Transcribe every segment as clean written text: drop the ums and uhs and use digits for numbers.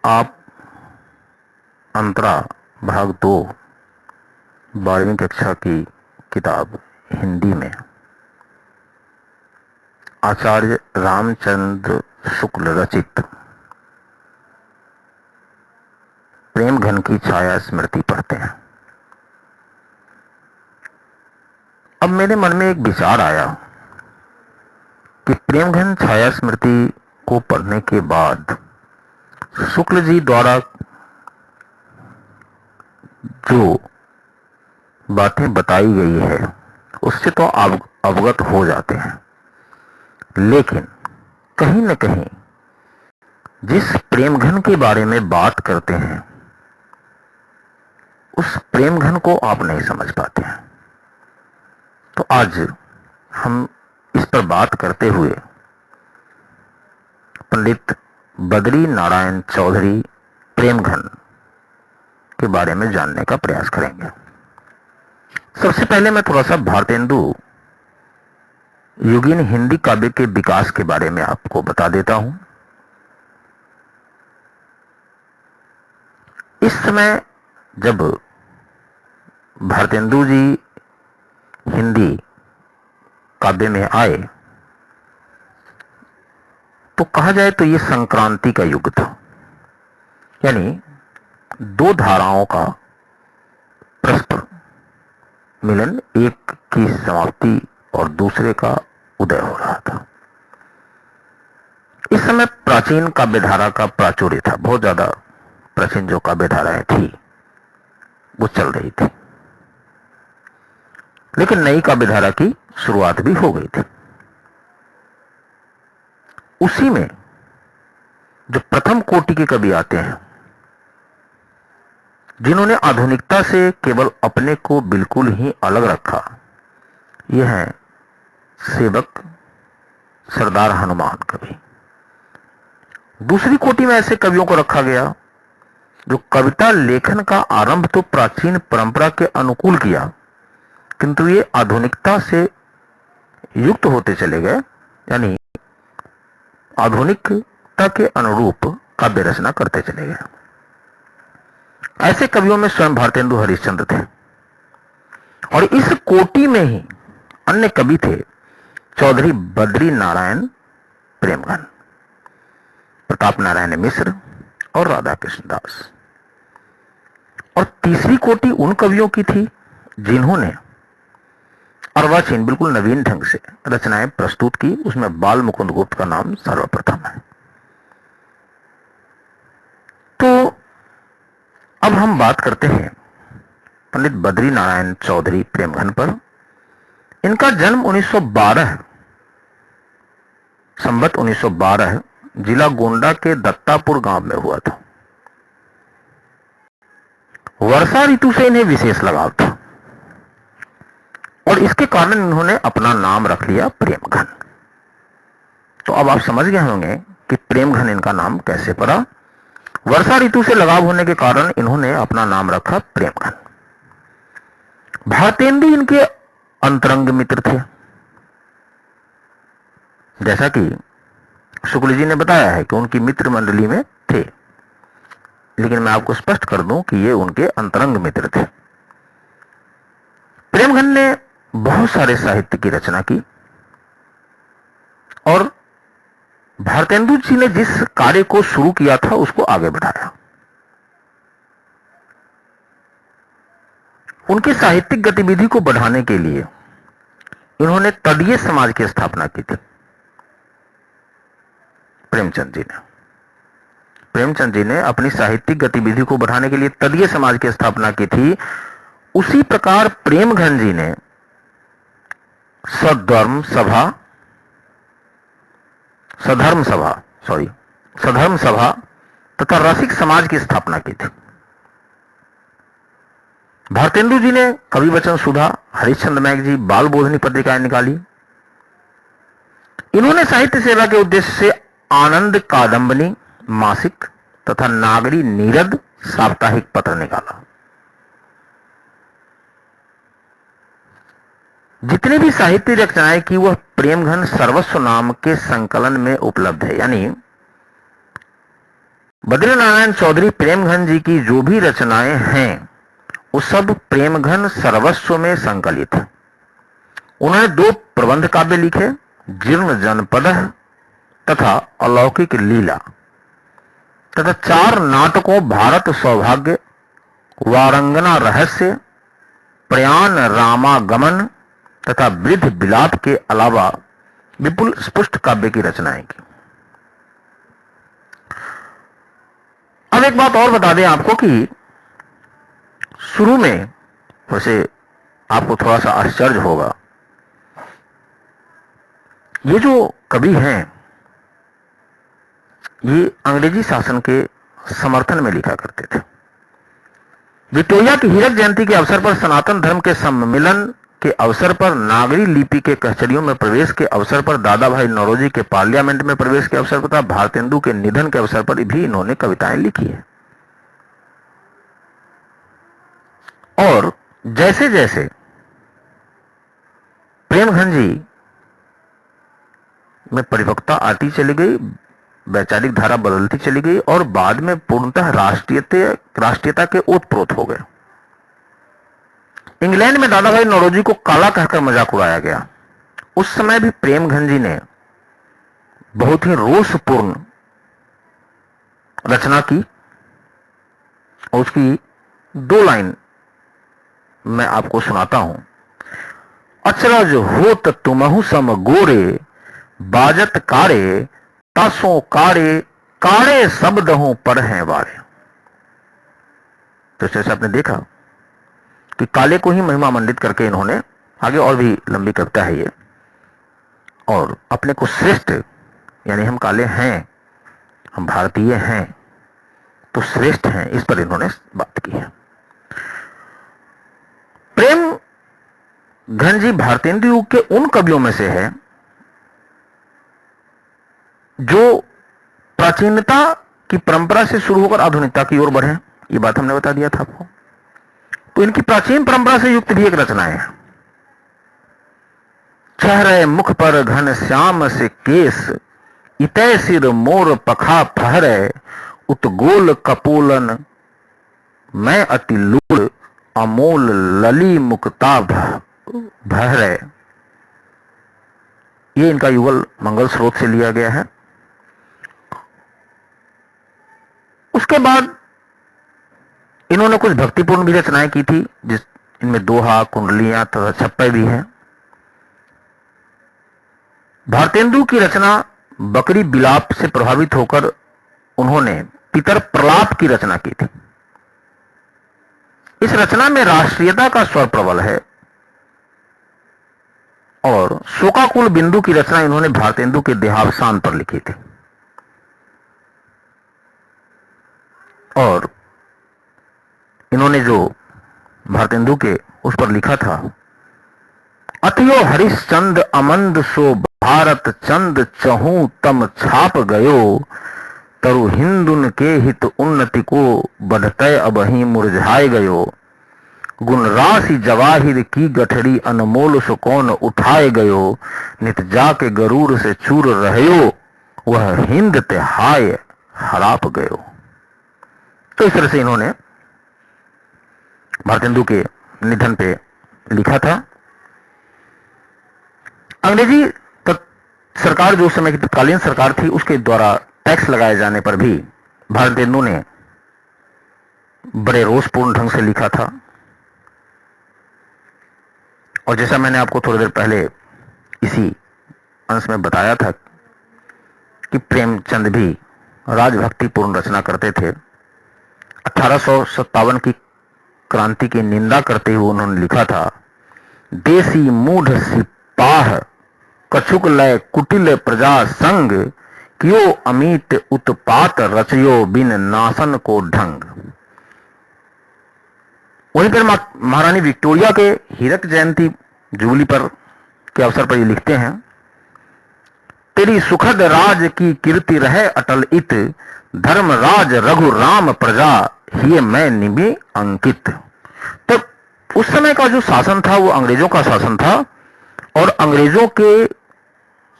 आप अंतरा भाग 2 12वीं कक्षा की किताब हिंदी में आचार्य रामचंद्र शुक्ल रचित प्रेम घन की छाया स्मृति पढ़ते हैं। अब मेरे मन में एक विचार आया कि प्रेम घन छाया स्मृति को पढ़ने के बाद शुक्ल जी द्वारा जो बातें बताई गई है उससे तो अवगत हो जाते हैं, लेकिन कहीं न कहीं जिस प्रेम घन के बारे में बात करते हैं उस प्रेम घन को आप नहीं समझ पाते हैं। तो आज हम इस पर बात करते हुए पंडित बद्री नारायण चौधरी प्रेम घन के बारे में जानने का प्रयास करेंगे। सबसे पहले मैं थोड़ा सा भारतेंदु युगीन हिंदी काव्य के विकास के बारे में आपको बता देता हूं। इस समय जब भारतेंदु जी हिंदी काव्य में आए तो कहा जाए तो ये संक्रांति का युग था, यानी दो धाराओं का परस्पर मिलन, एक की समाप्ति और दूसरे का उदय हो रहा था। इस समय प्राचीन काव्यधारा का प्राचुर्य था, बहुत ज्यादा प्राचीन जो काव्यधाराएं थी वो चल रही थी, लेकिन नई काव्यधारा की शुरुआत भी हो गई थी। उसी में जो प्रथम कोटि के कवि आते हैं जिन्होंने आधुनिकता से केवल अपने को बिल्कुल ही अलग रखा, यह है सेवक सरदार हनुमान कवि। दूसरी कोटि में ऐसे कवियों को रखा गया जो कविता लेखन का आरंभ तो प्राचीन परंपरा के अनुकूल किया, किंतु ये आधुनिकता से युक्त होते चले गए, यानी आधुनिकता के अनुरूप काव्य रचना करते चले गए। ऐसे कवियों में स्वयं भारतेंदु हरिश्चंद्र थे, और इस कोटि में ही अन्य कवि थे चौधरी बद्री नारायण प्रेमघन, प्रताप नारायण मिश्र और राधा कृष्ण दास। और तीसरी कोटि उन कवियों की थी जिन्होंने अर्वाचीन बिल्कुल नवीन ढंग से रचनाएं प्रस्तुत की। उसमें बाल मुकुंद गुप्त का नाम सर्वप्रथम है। तो अब हम बात करते हैं पंडित बद्री नारायण चौधरी प्रेमघन पर। इनका जन्म 1912 संवत 1912 जिला गोंडा के दत्तापुर गांव में हुआ था। वर्षा ऋतु से इन्हें विशेष लगाव था और इसके कारण इन्होंने अपना नाम रख लिया प्रेमघन। तो अब आप समझ गए होंगे कि प्रेमघन इनका नाम कैसे पड़ा। वर्षा ऋतु से लगाव होने के कारण इन्होंने अपना नाम रखा प्रेमघन। भारतेंदु इनके अंतरंग मित्र थे, जैसा कि शुक्ल जी ने बताया है कि उनकी मित्र मंडली में थे, लेकिन मैं आपको स्पष्ट कर दूं कि ये उनके अंतरंग मित्र थे। प्रेमघन ने बहुत सारे साहित्य की रचना की और भारतेंदु जी ने जिस कार्य को शुरू किया था उसको आगे बढ़ाया। उनके साहित्यिक गतिविधि को बढ़ाने के लिए इन्होंने तदीय समाज की स्थापना की थी। प्रेमचंद जी ने अपनी साहित्यिक गतिविधि को बढ़ाने के लिए तदीय समाज की स्थापना की थी। उसी प्रकार प्रेमघन जी ने सधर्म सभा तथा रसिक समाज की स्थापना की थी। भारतेंदु जी ने कवि वचन सुधा, हरिश्चंद्र मैगजी, बाल बोधनी पत्रिकाएं निकाली। इन्होंने साहित्य सेवा के उद्देश्य से आनंद कादंबनी मासिक तथा नागरी नीरद साप्ताहिक पत्र निकाला। जितनी भी साहित्य रचनाएं की वह प्रेमघन सर्वस्व नाम के संकलन में उपलब्ध है, यानी बद्रीनारायण चौधरी प्रेमघन जी की जो भी रचनाएं हैं वो सब प्रेमघन सर्वस्व में संकलित है। उन्होंने 2 प्रबंध काव्य लिखे, जीर्ण जनपद तथा अलौकिक लीला, तथा 4 नाटकों भारत सौभाग्य, वारंगना रहस्य, प्रयाण रामागमन तथा वृद्ध विलाप के अलावा विपुल स्पष्ट काव्य की रचनाएं की। अब एक बात और बता दें आपको कि शुरू में वैसे आपको थोड़ा सा आश्चर्य होगा, ये जो कवि हैं ये अंग्रेजी शासन के समर्थन में लिखा करते थे। विक्टोरिया की हीरक जयंती के अवसर पर, सनातन धर्म के सम्मिलन के अवसर पर, नागरी लिपि के कचहरियों में प्रवेश के अवसर पर, दादा भाई नौरोजी के पार्लियामेंट में प्रवेश के अवसर पर, भारतेंदु के निधन के अवसर पर भी इन्होंने कविताएं लिखी है। और जैसे जैसे प्रेमघन जी में परिपक्वता आती चली गई, वैचारिक धारा बदलती चली गई और बाद में पूर्णतः राष्ट्रीयता के ओतप्रोत हो गए। इंग्लैंड में दादा भाई नौरोजी को काला कहकर मजाक उड़ाया गया। उस समय भी प्रेमघन जी ने बहुत ही रोषपूर्ण रचना की और उसकी 2 लाइन मैं आपको सुनाता हूं। अचरज होत तुमहु सम गोरे, बाजत कारे तासों कारे, कारे शब्द हों पर हैं वारे। तो जैसे आपने देखा कि काले को ही महिमा मंडित करके इन्होंने, आगे और भी लंबी कविता है ये, और अपने को श्रेष्ठ, यानी हम काले हैं, हम भारतीय हैं तो श्रेष्ठ हैं, इस पर इन्होंने बात की है। प्रेम घन जी भारतेंदु युग के उन कवियों में से है जो प्राचीनता की परंपरा से शुरू होकर आधुनिकता की ओर बढ़े। ये बात हमने बता दिया था आपको। तो इनकी प्राचीन परंपरा से युक्त भी एक रचना है। चेहरे मुख पर घन श्याम से केस, इतय सिर मोर पखा फहरे, उतगोल कपोलन मैं अति लूड़, अमोल लली मुक्ता भहरे। ये इनका युगल मंगल स्रोत से लिया गया है। उसके बाद इन्होंने कुछ भक्तिपूर्ण भी रचनाएं की थी, जिस इनमें दोहा, कुंडलियां तथा छप्पे भी हैं। भारतेंदु की रचना बकरी बिलाप से प्रभावित होकर उन्होंने पितर प्रलाप की रचना की थी। इस रचना में राष्ट्रीयता का स्वर प्रबल है और शोकाकुल बिंदु की रचना इन्होंने भारतेंदु के देहावसान पर लिखी थी। और इन्होंने जो भारतेंदु के उस पर लिखा था, अतियो हरिश्चंद अमंद सो भारत चंद चहू तम छाप गयो, तरु हिंदुन के हित उन्नति को बढ़ते अब ही मुरझाए गयो, गुण राशि जवाहिर की गठड़ी अनमोल सुकौन उठाए गयो, नित जाके गरूर से चूर रहयो, वह हिंद ते हाय हराप गयो। तो इस तरह से इन्होंने भारतेंदु के निधन पे लिखा था। अंग्रेजी सरकार, जो उस समय की तत्कालीन सरकार थी, उसके द्वारा टैक्स लगाए जाने पर भी भारतेंदु ने बड़े रोषपूर्ण ढंग से लिखा था। और जैसा मैंने आपको थोड़ी देर पहले इसी अंश में बताया था कि प्रेमचंद भी राजभक्तिपूर्ण रचना करते थे। 1857 की क्रांति की निंदा करते हुए उन्होंने लिखा था, देसी मूढ़ सिपाह कछुक लय कुटिल प्रजा संग, क्यों अमित उत्पात रचयो बिन नासन को ढंग। वहीं पर महारानी विक्टोरिया के हीरक जयंती जुबली पर के अवसर पर ये लिखते हैं, तेरी सुखद राज की कीर्ति रहे अटल इत, धर्मराज रघु राम प्रजा ही मैं निभि अंकित। तो उस समय का जो शासन था वो अंग्रेजों का शासन था और अंग्रेजों के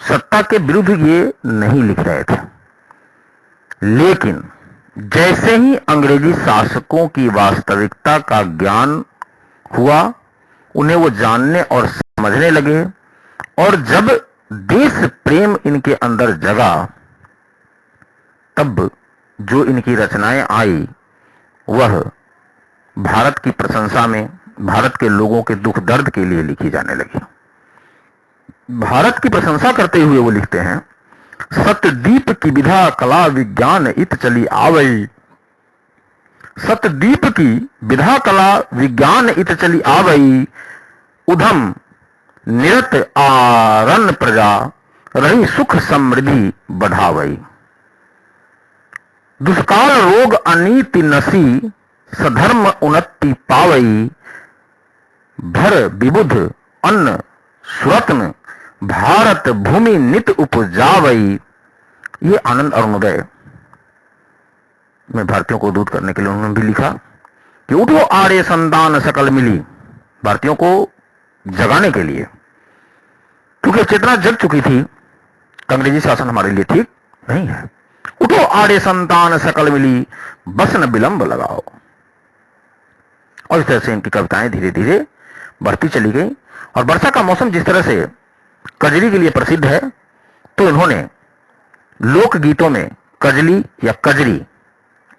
सत्ता के विरुद्ध ये नहीं लिख रहे थे। लेकिन जैसे ही अंग्रेजी शासकों की वास्तविकता का ज्ञान हुआ, उन्हें वो जानने और समझने लगे, और जब देश प्रेम इनके अंदर जगा, तब जो इनकी रचनाएं आई वह भारत की प्रशंसा में, भारत के लोगों के दुख दर्द के लिए लिखी जाने लगी। भारत की प्रशंसा करते हुए वो लिखते हैं, सतदीप की विधा कला विज्ञान इत चली आवई, सतदीप की विधा कला विज्ञान इत चली आवई, उधम निरत आरन प्रजा रही सुख समृद्धि बढ़ावई, दुष्काल रोग अनीति नसी सधर्म उन्नति पावई, भर विबुध अन्न सुरत्न भारत भूमि नित उपजावई। ये आनंद अरुणोदय में भारतीयों को दूत करने के लिए उन्होंने भी लिखा कि उठो आर्य संतान सकल मिली, भारतीयों को जगाने के लिए, क्योंकि चेतना जग चुकी थी, अंग्रेजी शासन हमारे लिए ठीक नहीं है। उठो आर्य संतान सकल मिली, बस न विलंब लगाओ। और इस तरह से इनकी कविताएं धीरे धीरे बढ़ती चली गई। और वर्षा का मौसम जिस तरह से कजरी के लिए प्रसिद्ध है, तो इन्होंने लोकगीतों में कजली या कजरी,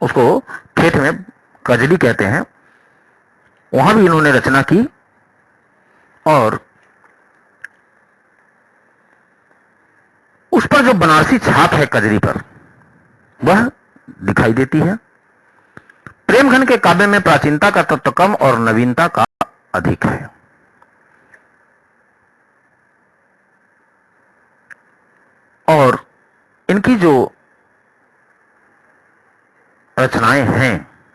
उसको ठेठ में कजली कहते हैं, वहां भी इन्होंने रचना की, और उस पर जो बनारसी छाप है कजरी पर, वह दिखाई देती है। प्रेमघन के काव्य में प्राचीनता का तत्व कम और नवीनता का अधिक है। और इनकी जो रचनाएं हैं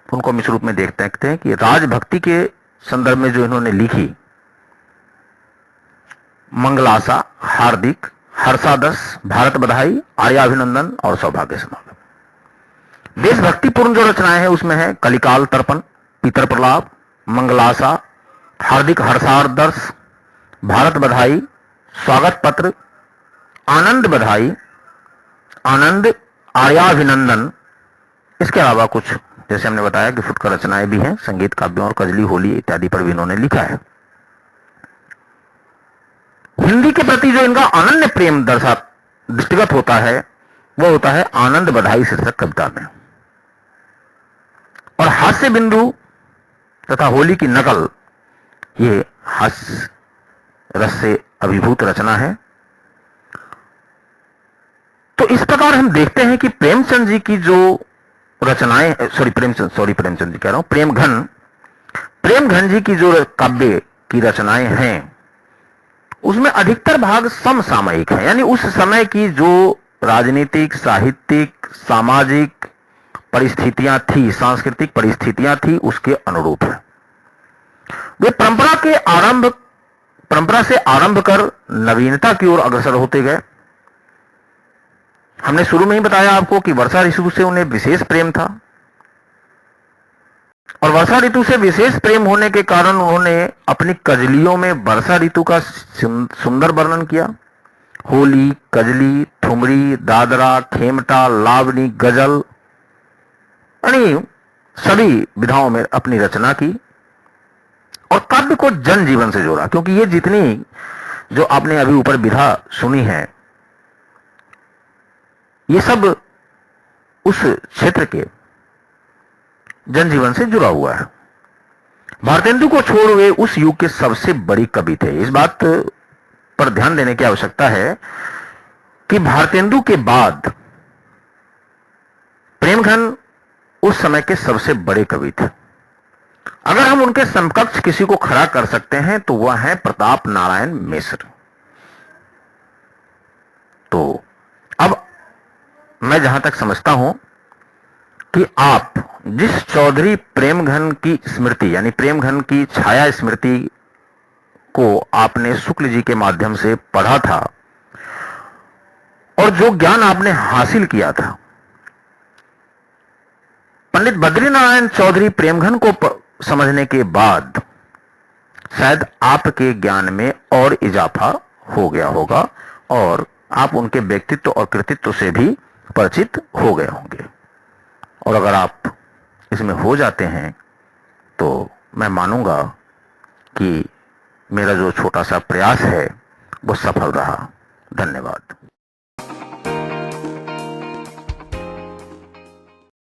उनको हम इस रूप में देखते हैं कि राजभक्ति के संदर्भ में जो इन्होंने लिखी, मंगलासा, हार्दिक, हर्षादस, भारत बधाई, आर्याभिनंदन और सौभाग्य समागम। देशभक्तिपूर्ण जो रचनाएं हैं उसमें है कलिकाल तर्पण, पितर प्रलाप, मंगलासा, हार्दिक हर्षादर्श, भारत बधाई, स्वागत पत्र, आनंद बधाई, आनंद, आर्याभिनंदन। इसके अलावा कुछ जैसे हमने बताया कि फुटकर रचनाएं भी हैं, संगीत काव्यों और कजली, होली इत्यादि पर भी इन्होंने लिखा है। हिंदी के प्रति जो इनका अनन्य प्रेम दृष्टिगत होता है, वो होता है आनंद बधाई शीर्षक कविता में। और हास्य बिंदु तथा होली की नकल, ये हास्य रस से अभिभूत रचना है। तो इस प्रकार हम देखते हैं कि प्रेमचंद जी की जो रचनाएं, प्रेमचंद जी कह रहा हूं, प्रेमघन जी की जो काव्य की रचनाएं हैं, उसमें अधिकतर भाग समसामयिक है, यानी उस समय की जो राजनीतिक, साहित्यिक, सामाजिक परिस्थितियां थी, सांस्कृतिक परिस्थितियां थी, उसके अनुरूप है। वे परंपरा से आरंभ कर नवीनता की ओर अग्रसर होते गए। हमने शुरू में ही बताया आपको कि वर्षा ऋतु से उन्हें विशेष प्रेम था, और वर्षा ऋतु से विशेष प्रेम होने के कारण उन्होंने अपनी कजलियों में वर्षा ऋतु का सुंदर वर्णन किया। होली, कजली, ठुमरी, दादरा, खेमटा, लावनी, गजल, यानी सभी विधाओं में अपनी रचना की, और काव्य को जन जीवन से जोड़ा, क्योंकि ये जितनी जो आपने अभी ऊपर विधा सुनी है, ये सब उस क्षेत्र के जनजीवन से जुड़ा हुआ है। भारतेंदु को छोड़ वे उस युग के सबसे बड़ी कवि थे। इस बात पर ध्यान देने की आवश्यकता है कि भारतेंदु के बाद प्रेमघन उस समय के सबसे बड़े कवि थे। अगर हम उनके समकक्ष किसी को खड़ा कर सकते हैं तो वह है प्रताप नारायण मिश्र। तो अब मैं जहां तक समझता हूं कि आप जिस चौधरी प्रेमघन की स्मृति, यानी प्रेमघन की छाया स्मृति को आपने शुक्ल जी के माध्यम से पढ़ा था, और जो ज्ञान आपने हासिल किया था, पंडित बद्रीनारायण चौधरी प्रेमघन को समझने के बाद शायद आपके ज्ञान में और इजाफा हो गया होगा, और आप उनके व्यक्तित्व और कृतित्व से भी परिचित हो गए होंगे। और अगर आप इसमें हो जाते हैं तो मैं मानूंगा कि मेरा जो छोटा सा प्रयास है वो सफल रहा। धन्यवाद।